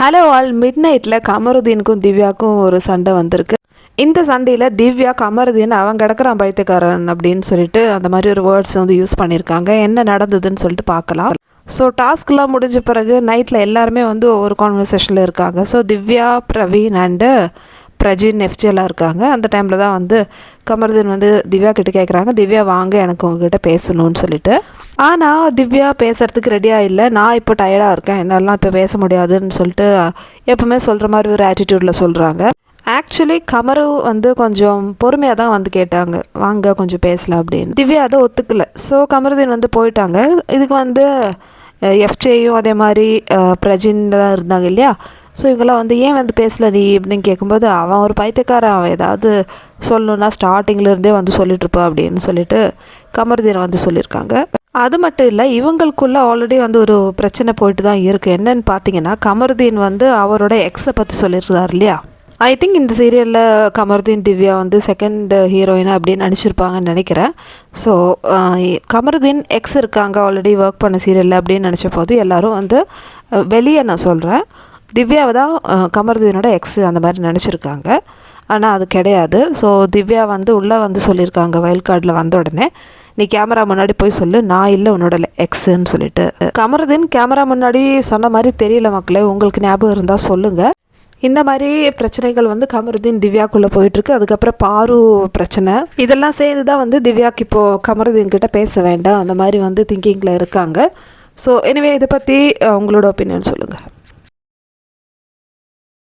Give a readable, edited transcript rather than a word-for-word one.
Hello all, mid நைட்டில் கமருதீனுக்கும் திவ்யாவுக்கும் ஒரு சண்டை வந்திருக்கு. இந்த சண்டையில் திவ்யா கமருதீன் அவன் கிடக்கிறான் பைத்தியக்காரன் அப்படின்னு சொல்லிட்டு அந்த மாதிரி ஒரு வேர்ட்ஸ் வந்து யூஸ் பண்ணியிருக்காங்க. என்ன நடந்ததுன்னு சொல்லிட்டு பார்க்கலாம். ஸோ டாஸ்க்லாம் முடிஞ்ச பிறகு நைட்டில் எல்லாருமே வந்து ஒவ்வொரு கான்வர்சேஷனில் இருக்காங்க. ஸோ திவ்யா, பிரவீன் அண்டு பிரஜின், எஃப்ஜியெல்லாம் இருக்காங்க. அந்த டைமில் தான் வந்து கமருதீன் வந்து திவ்யா கிட்டே கேட்குறாங்க, திவ்யா வாங்க எனக்கு உங்ககிட்ட பேசணும்னு சொல்லிட்டு. ஆனால் திவ்யா பேசுகிறதுக்கு ரெடியாக இல்லை. நான் இப்போ டயர்டாக இருக்கேன், என்னெல்லாம் இப்போ பேச முடியாதுன்னு சொல்லிட்டு எப்பவுமே சொல்கிற மாதிரி ஒரு ஆட்டிடியூடில் சொல்கிறாங்க. ஆக்சுவலி கமரு வந்து கொஞ்சம் பொறுமையாக தான் வந்து கேட்டாங்க, வாங்க கொஞ்சம் பேசலாம் அப்படின்னு. திவ்யா அதை ஒத்துக்கலை. ஸோ கமருதீன் வந்து போயிட்டாங்க. இதுக்கு வந்து எஃப்ஜேயும் அதே மாதிரி பிரஜின்லாம் இருந்தாங்க இல்லையா. ஸோ இவங்கெல்லாம் வந்து ஏன் வந்து பேசலை நீ அப்படின்னு கேட்கும்போது, அவன் ஒரு பைத்தியக்காரன், அவன் ஏதாவது சொல்லணுன்னா ஸ்டார்டிங்லேருந்தே வந்து சொல்லிட்டுருப்பான் அப்படின்னு சொல்லிட்டு கமருதீனை வந்து சொல்லியிருக்காங்க. அது மட்டும் இல்லை, இவங்களுக்குள்ளே ஆல்ரெடி வந்து ஒரு பிரச்சனை போயிட்டு தான் இருக்குது. என்னன்னு பார்த்தீங்கன்னா, கமருதீன் வந்து அவரோட எக்ஸை பற்றி சொல்லியிருந்தார் இல்லையா. ஐ திங்க் இந்த சீரியலில் கமருதீன் திவ்யா வந்து செகண்ட் ஹீரோயினா அப்படின்னு நினச்சிருப்பாங்கன்னு நினைக்கிறேன். ஸோ கமருதீன் எக்ஸ் இருக்காங்க ஆல்ரெடி ஒர்க் பண்ண சீரியலில் அப்படின்னு நினச்ச போது எல்லோரும் வந்து வெளியே நான் சொல்கிறேன் திவ்யாவை தான் கமருதீனோட எக்ஸ் அந்த மாதிரி நினச்சிருக்காங்க. ஆனால் அது கிடையாது. ஸோ திவ்யா வந்து உள்ளே வந்து சொல்லியிருக்காங்க வைல்ட் கார்டில் வந்த உடனே, நீ கேமரா முன்னாடி போய் சொல்லு, நான் இல்லை உன்னோட எக்ஸுன்னு சொல்லிட்டு. கமருதீன் கேமரா முன்னாடி சொன்ன மாதிரி தெரியல மக்களே, உங்களுக்கு ஞாபகம் இருந்தால் சொல்லுங்கள். இந்த மாதிரி பிரச்சனைகள் வந்து கமருதீன் திவ்யாக்குள்ளே போயிட்டுருக்கு. அதுக்கப்புறம் பாரு பிரச்சனை, இதெல்லாம் சேர்ந்து தான் வந்து திவ்யாவுக்கு இப்போது கமருதீன் கிட்ட பேச வேண்டாம் அந்த மாதிரி வந்து திங்கிங்கில் இருக்காங்க. ஸோ எனிவே இதை பற்றி உங்களோட ஒப்பீனியன் சொல்லுங்கள்.